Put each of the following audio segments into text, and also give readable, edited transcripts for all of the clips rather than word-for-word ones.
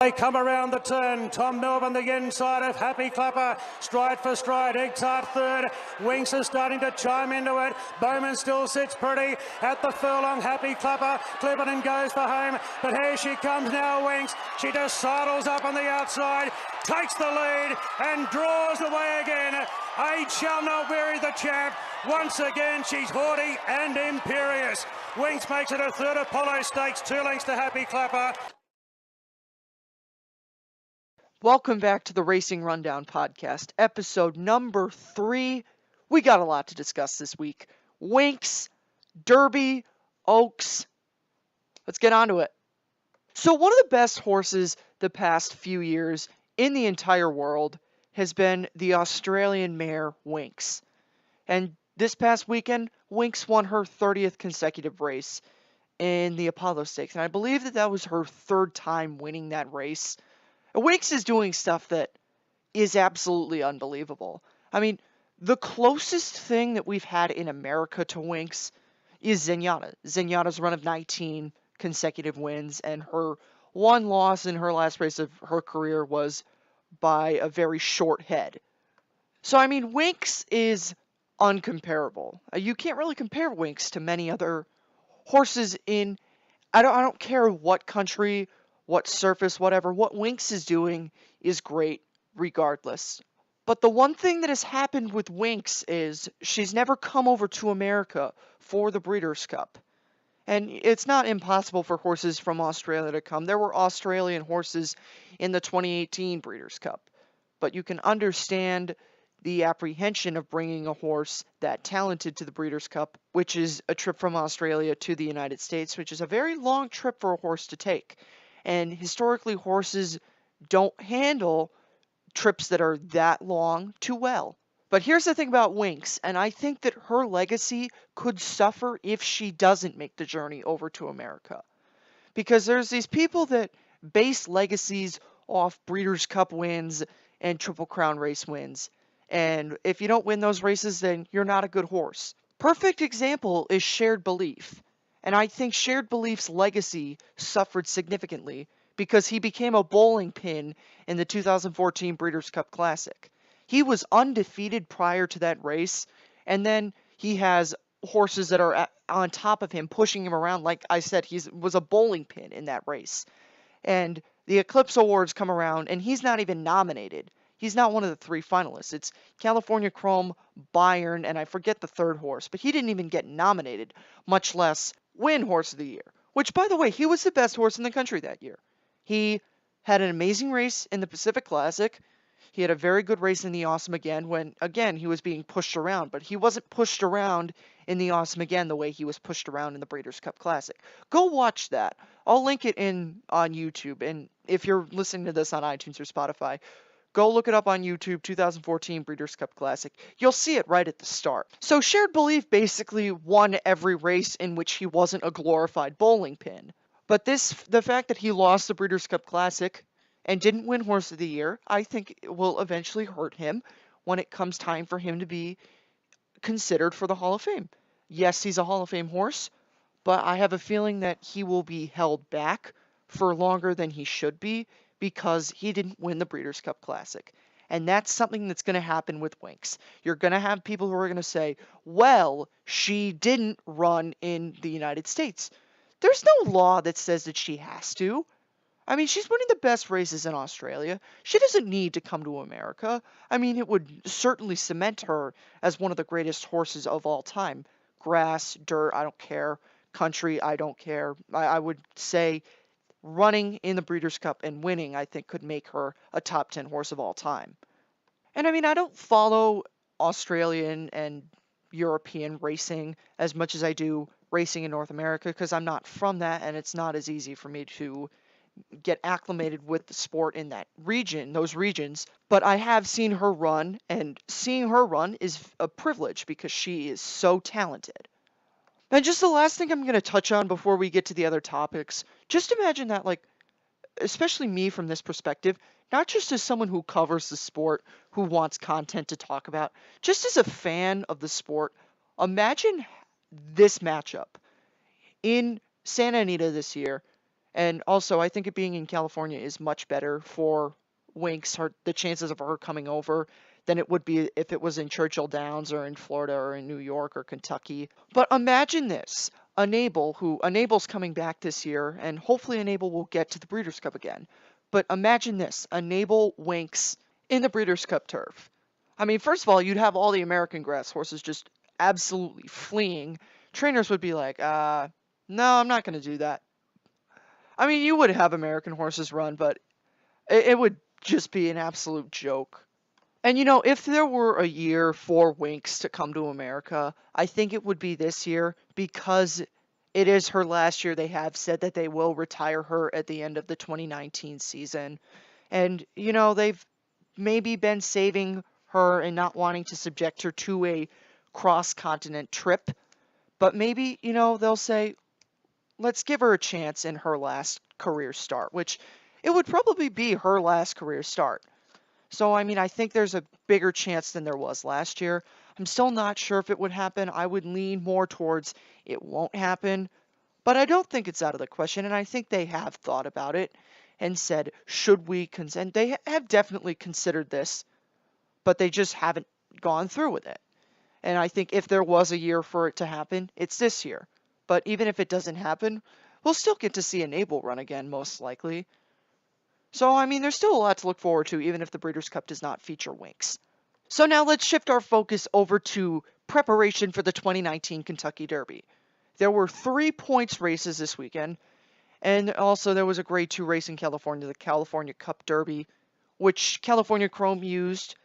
They come around the turn. Tom Melbourne, the inside of Happy Clapper. Stride for stride. Egtart third. Winx is starting to chime into it. Bowman still sits pretty at the furlong. Happy Clapper. Clipperton goes for home. But here she comes now, Winx. She just sidles up on the outside. Takes the lead and draws away again. Age shall not weary the champ. Once again, she's haughty and imperious. Winx makes it a third Apollo Stakes, 2 lengths to Happy Clapper. Welcome back to the Racing Rundown Podcast, episode number 3. We got a lot to discuss this week. Winx, Derby, Oaks. Let's get on to it. So one of the best horses the past few years in the entire world has been the Australian mare Winx. And this past weekend, Winx won her 30th consecutive race in the Apollo Stakes. And I believe that was her 3rd time winning that race. Winx is doing stuff that is absolutely unbelievable. I mean, the closest thing that we've had in America to Winx is Zenyatta. Zenyatta's run of 19 consecutive wins, and her one loss in her last race of her career was by a very short head. So, I mean, Winx is uncomparable. You can't really compare Winx to many other horses in... I don't care what country, what surface, whatever. What Winx is doing is great regardless. But the one thing that has happened with Winx is she's never come over to America for the Breeders' Cup. And it's not impossible for horses from Australia to come. There were Australian horses in the 2018 Breeders' Cup. But you can understand the apprehension of bringing a horse that talented to the Breeders' Cup, which is a trip from Australia to the United States, which is a very long trip for a horse to take. And historically, horses don't handle trips that are that long too well. But here's the thing about Winx, and I think that her legacy could suffer if she doesn't make the journey over to America. Because there's these people that base legacies off Breeders' Cup wins and Triple Crown race wins. And if you don't win those races, then you're not a good horse. Perfect example is Shared Belief. And I think Shared Belief's legacy suffered significantly because he became a bowling pin in the 2014 Breeders' Cup Classic. He was undefeated prior to that race, and then he has horses that are on top of him, pushing him around. Like I said, he was a bowling pin in that race. And the Eclipse Awards come around, and he's not even nominated. He's not one of the 3 finalists. It's California Chrome, Bayern, and I forget the 3rd horse, but he didn't even get nominated, much less win Horse of the Year. Which, by the way, he was the best horse in the country that year. He had an amazing race in the Pacific Classic. He had a very good race in the Awesome Again when, again, he was being pushed around. But he wasn't pushed around in the Awesome Again the way he was pushed around in the Breeders' Cup Classic. Go watch that. I'll link it on YouTube. And if you're listening to this on iTunes or Spotify, go look it up on YouTube, 2014 Breeders' Cup Classic. You'll see it right at the start. So Shared Belief basically won every race in which he wasn't a glorified bowling pin. But the fact that he lost the Breeders' Cup Classic and didn't win Horse of the Year, I think it will eventually hurt him when it comes time for him to be considered for the Hall of Fame. Yes, he's a Hall of Fame horse, but I have a feeling that he will be held back for longer than he should be because he didn't win the Breeders' Cup Classic. And that's something that's going to happen with Winx. You're going to have people who are going to say, well, she didn't run in the United States. There's no law that says that she has to. I mean, she's winning the best races in Australia. She doesn't need to come to America. I mean, it would certainly cement her as one of the greatest horses of all time. Grass, dirt, I don't care. Country, I don't care. I would say running in the Breeders' Cup and winning, I think, could make her a top 10 horse of all time. And I mean, I don't follow Australian and European racing as much as I do racing in North America because I'm not from that, and it's not as easy for me to get acclimated with the sport in that region, those regions. But I have seen her run, and seeing her run is a privilege because she is so talented. And just the last thing I'm going to touch on before we get to the other topics, just imagine that, like, especially me from this perspective, not just as someone who covers the sport, who wants content to talk about, just as a fan of the sport, imagine this matchup in Santa Anita this year, And also, I think it being in California is much better for Winx, the chances of her coming over, than it would be if it was in Churchill Downs or in Florida or in New York or Kentucky. But imagine this. Enable's coming back this year, and hopefully Enable will get to the Breeders' Cup again. But imagine this, Enable Winx in the Breeders' Cup turf. I mean, first of all, you'd have all the American grass horses just absolutely fleeing. Trainers would be like, no, I'm not going to do that. I mean, you would have American horses run, but it would just be an absolute joke. And if there were a year for Winx to come to America, I think it would be this year because it is her last year. They have said that they will retire her at the end of the 2019 season. And, they've maybe been saving her and not wanting to subject her to a cross-continent trip. But maybe, they'll say, let's give her a chance in her last career start, which it would probably be her last career start. So, I mean, I think there's a bigger chance than there was last year. I'm still not sure if it would happen. I would lean more towards it won't happen, but I don't think it's out of the question, and I think they have thought about it and said, should we consent? They have definitely considered this, but they just haven't gone through with it. And I think if there was a year for it to happen, it's this year. But even if it doesn't happen, we'll still get to see Enable run again, most likely. So, I mean, there's still a lot to look forward to, even if the Breeders' Cup does not feature Winx. So now let's shift our focus over to preparation for the 2019 Kentucky Derby. There were 3 points races this weekend, and also there was a Grade 2 race in California, the California Cup Derby, which California Chrome used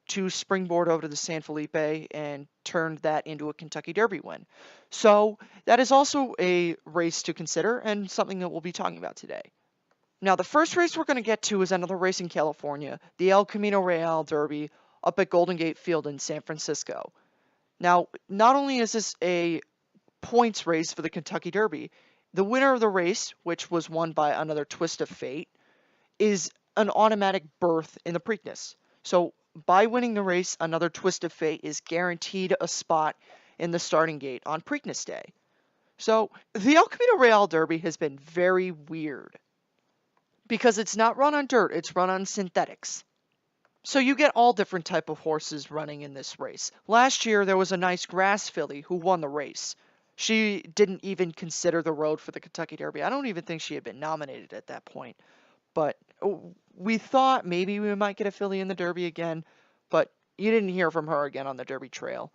to springboard over to the San Felipe and turned that into a Kentucky Derby win. So that is also a race to consider and something that we'll be talking about today. Now, the first race we're going to get to is another race in California, the El Camino Real Derby up at Golden Gate Field in San Francisco. Now, not only is this a points race for the Kentucky Derby, the winner of the race, which was won by another twist of fate, is an automatic berth in the Preakness. So, by winning the race, another twist of fate is guaranteed a spot in the starting gate on Preakness Day. So, the El Camino Real Derby has been very weird, because it's not run on dirt, it's run on synthetics. So you get all different type of horses running in this race. Last year there was a nice grass filly who won the race. She didn't even consider the road for the Kentucky Derby. I don't even think she had been nominated at that point. But we thought maybe we might get a filly in the Derby again, but you didn't hear from her again on the Derby trail.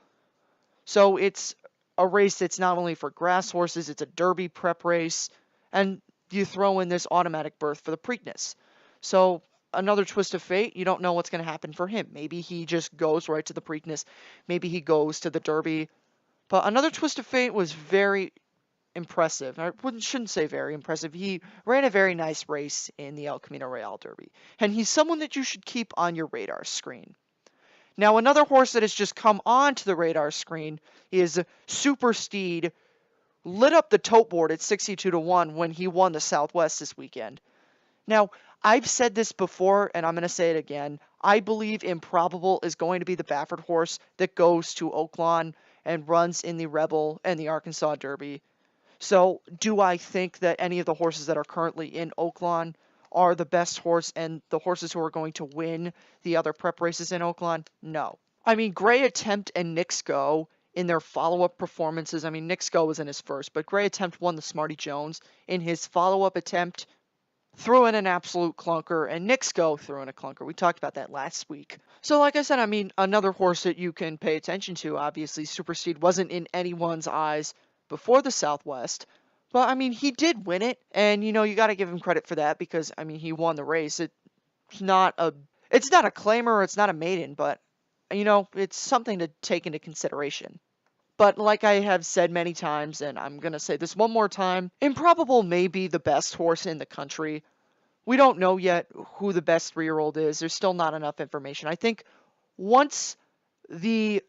So it's a race that's not only for grass horses, it's a Derby prep race, and you throw in this automatic berth for the Preakness. So another twist of fate, you don't know what's going to happen for him. Maybe he just goes right to the Preakness. Maybe he goes to the Derby. But another twist of fate was very impressive. I shouldn't say very impressive. He ran a very nice race in the El Camino Real Derby. And he's someone that you should keep on your radar screen. Now, another horse that has just come onto the radar screen is Super Steed. Lit up the tote board at 62-1 when he won the Southwest this weekend. Now, I've said this before, and I'm going to say it again. I believe Improbable is going to be the Baffert horse that goes to Oaklawn and runs in the Rebel and the Arkansas Derby. So, do I think that any of the horses that are currently in Oaklawn are the best horse and the horses who are going to win the other prep races in Oaklawn? No. I mean, Gray Attempt and Nix Go in their follow-up performances. I mean, Nix Go was in his first, but Gray Attempt won the Smarty Jones. In his follow-up attempt, threw in an absolute clunker, and Nix Go threw in a clunker. We talked about that last week. So like I said, I mean, another horse that you can pay attention to, obviously, Super Steed wasn't in anyone's eyes before the Southwest, but I mean, he did win it, and you got to give him credit for that because, I mean, he won the race. It's not a claimer, it's not a maiden, but it's something to take into consideration. But like I have said many times, and I'm going to say this one more time, Improbable may be the best horse in the country. We don't know yet who the best 3-year-old is. There's still not enough information. I think once the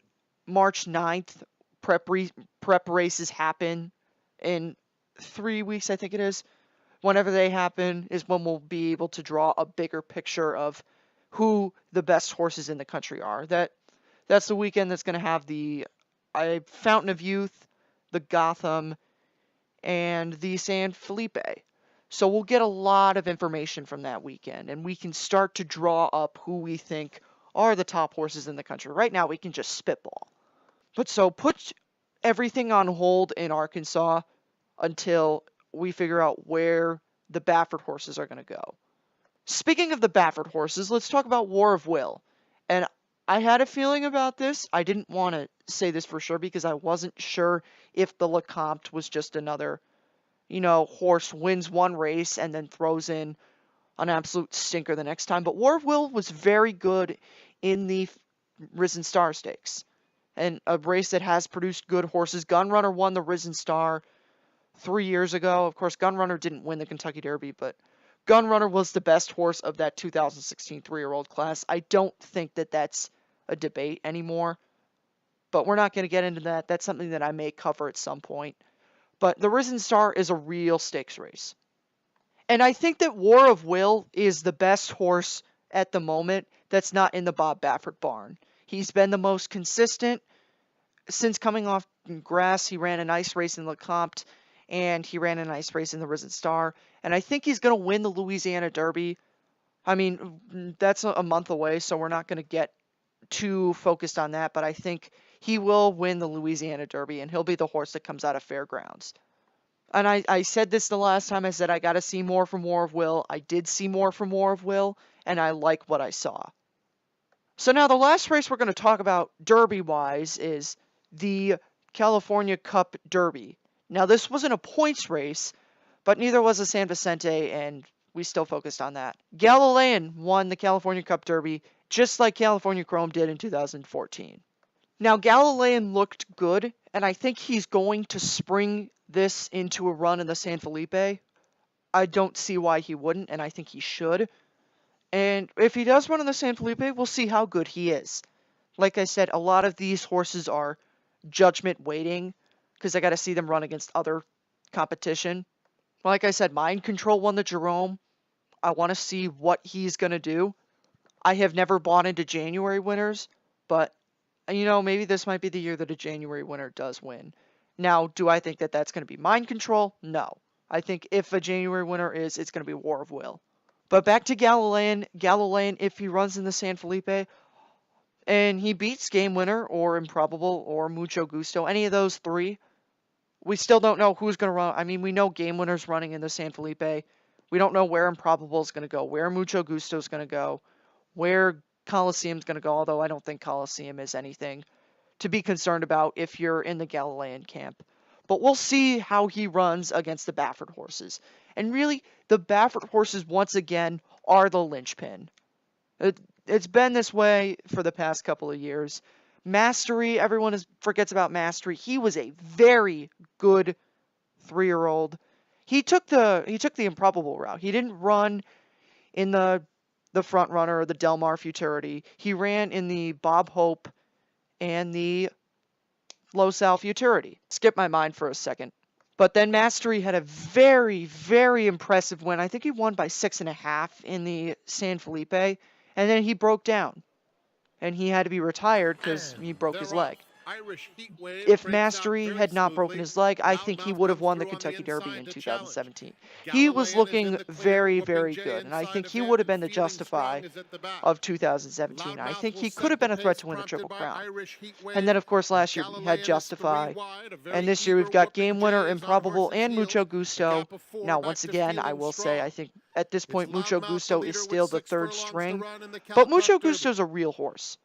March 9th prep races happen in 3 weeks, I think it is, whenever they happen is when we'll be able to draw a bigger picture of who the best horses in the country are. That's the weekend that's going to have the Fountain of Youth, the Gotham, and the San Felipe. So we'll get a lot of information from that weekend, and we can start to draw up who we think are the top horses in the country. Right now, we can just spitball. But so put everything on hold in Arkansas until we figure out where the Baffert horses are going to go. Speaking of the Baffert horses, let's talk about War of Will. And I had a feeling about this. I didn't want to say this for sure because I wasn't sure if the Lecomte was just another, horse wins one race and then throws in an absolute stinker the next time. But War of Will was very good in the Risen Star Stakes, and a race that has produced good horses. Gunrunner won the Risen Star 3 years ago. Of course, Gunrunner didn't win the Kentucky Derby, but Gunrunner was the best horse of that 2016 3-year-old class. I don't think that that's a debate anymore, but we're not going to get into that. That's something that I may cover at some point. But the Risen Star is a real stakes race. And I think that War of Will is the best horse at the moment that's not in the Bob Baffert barn. He's been the most consistent since coming off grass. He ran a nice race in Lecomte, and he ran a nice race in the Risen Star. And I think he's going to win the Louisiana Derby. I mean, that's a month away, so we're not going to get too focused on that. But I think he will win the Louisiana Derby, and he'll be the horse that comes out of Fairgrounds. And I said this the last time. I said I got to see more from War of Will. I did see more from War of Will, and I like what I saw. So now the last race we're going to talk about Derby-wise is the California Cup Derby. Now this wasn't a points race, but neither was the San Vicente, and we still focused on that. Galilean won the California Cup Derby just like California Chrome did in 2014. Now Galilean looked good, and I think he's going to spring this into a run in the San Felipe. I don't see why he wouldn't, and I think he should. And if he does run in the San Felipe, we'll see how good he is. Like I said, a lot of these horses are judgment waiting because I got to see them run against other competition. Like I said, Mind Control won the Jerome. I want to see what he's going to do. I have never bought into January winners, but, maybe this might be the year that a January winner does win. Now, do I think that that's going to be Mind Control? No. I think if a January winner is, it's going to be War of Will. But back to Galilean. Galilean, if he runs in the San Felipe and he beats Game Winner or Improbable or Mucho Gusto, any of those three, we still don't know who's going to run. I mean, we know Game Winner's running in the San Felipe. We don't know where Improbable is going to go, where Mucho Gusto is going to go, where Coliseum's going to go, although I don't think Coliseum is anything to be concerned about if you're in the Galilean camp. But we'll see how he runs against the Baffert horses. And really, the Baffert horses, once again, are the linchpin. It's been this way for the past couple of years. Mastery, everyone forgets about Mastery. He was a very good 3-year-old. He took the Improbable route. He didn't run in the Front Runner or the Del Mar Futurity. He ran in the Bob Hope and the Los Al Futurity. Skip my mind for a second. But then Mastery had a very, very impressive win. I think he won by 6.5 in the San Felipe. And then he broke down. And he had to be retired because he broke his leg. If Mastery had not broken his leg, I think he would have won the Kentucky Derby in 2017. He was looking very, very good, and I think he would have been the Justify of 2017. I think he could have been a threat to win the Triple Crown. And then, of course, last year we had Justify, and this year we've got Game Winner, Improbable, and Mucho Gusto. Now, once again, I will say I think at this point Mucho Gusto is still the third string, but Mucho Gusto is a real horse.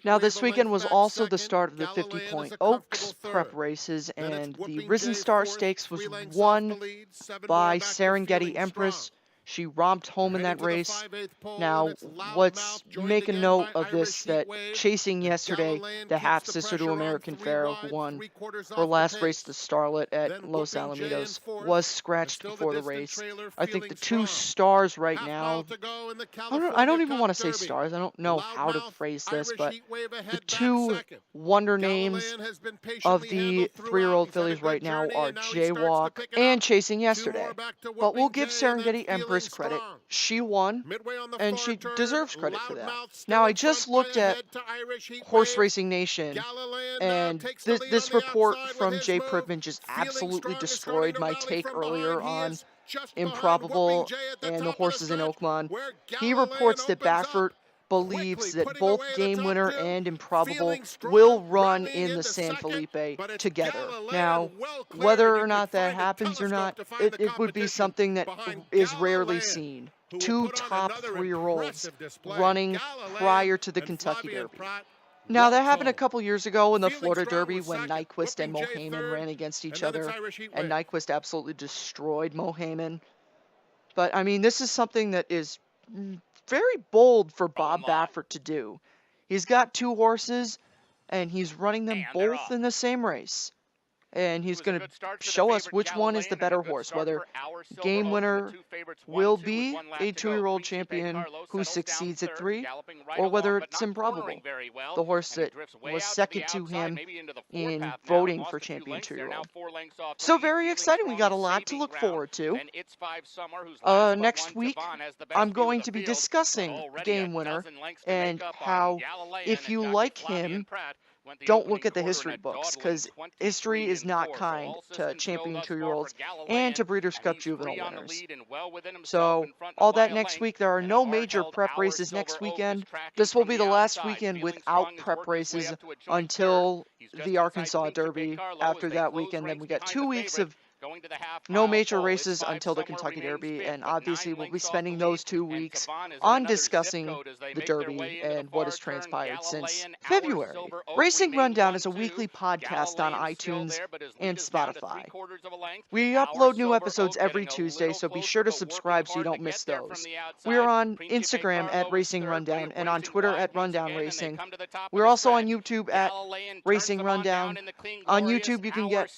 Now, this weekend was also the start of the 50-point Oaks prep races, and the Risen Star Stakes was won by Serengeti Empress. She romped home in that race. Now, let's make a note of this, that Chasing Yesterday, the half-sister to American Pharaoh, who won her last race, the Starlet at Los Alamitos, was scratched before the race. I think the two stars right now, I don't even want to say stars. I don't know how to phrase this, but the two wonder names of the 3-year-old fillies right now are Jaywalk and Chasing Yesterday. But we'll give Serengeti Empress credit. She won, and she deserves credit for that. Now, I just looked at Horse Racing Nation, and this report from Jay Privman just absolutely destroyed my take earlier on Improbable and the horses in Oakmont. He reports that Baffert believes that both Game Winner and Improbable will run in the San Felipe together. Now, whether or not that happens or not, it would be something that is rarely seen. Two top 3-year-olds running prior to the Kentucky Derby. Now, that happened a couple years ago in the Florida Derby when Nyquist and Mohaymen ran against each other, and Nyquist absolutely destroyed Mohaymen. But, I mean, this is something that is very bold for Bob Baffert to do. He's got 2 horses, and he's running them both in the same race. And he's going to show us which one is the better horse, whether Game Winner will be a 2-year-old champion who succeeds at 3, or whether it's Improbable, the horse that was second to him in voting for champion 2-year-old. So very exciting. We got a lot to look forward to. Next week, I'm going to be discussing Game Winner and how, if you like him, don't look at the history books, because history is not kind to champion 2-year-olds and to Breeders' Cup juvenile winners. So, all that next week. There are no major prep races next weekend. This will be the last weekend without prep races until the Arkansas Derby. After that weekend, then we got 2 weeks of no major races until the Kentucky Derby, and obviously we'll be spending those 2 weeks on discussing the Derby and what has transpired since February. Racing Rundown is a weekly podcast on iTunes and Spotify. We upload new episodes every Tuesday, so be sure to subscribe so you don't miss those. We are on Instagram at Racing Rundown and on Twitter at Rundown Racing. We're also on YouTube at Racing Rundown. On YouTube, you can get,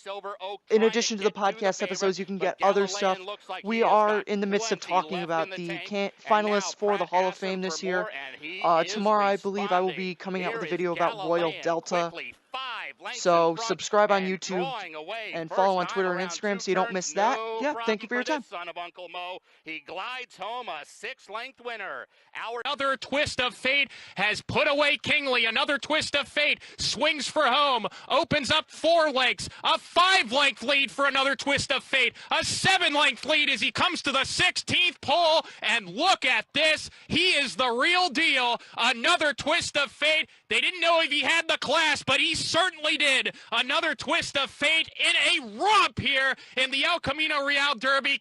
in addition to the podcast episodes, you can get other stuff. We are in the midst of talking about the finalists for the Hall of Fame this year. Tomorrow, I believe, I will be coming out with a video about Royal Delta. So subscribe on YouTube and follow on Twitter and Instagram so you don't miss that. Yeah, thank you for your time. Son of Uncle Mo. He glides home a 6-length winner. Another twist of fate has put away Kingley. Another twist of fate swings for home. Opens up 4 lengths. A 5-length lead for another twist of fate. A 7-length lead as he comes to the 16th pole. And look at this. He is the real deal. Another twist of fate. They didn't know if he had the class, but he certainly did. Another twist of fate in a romp here in the El Camino Real Derby.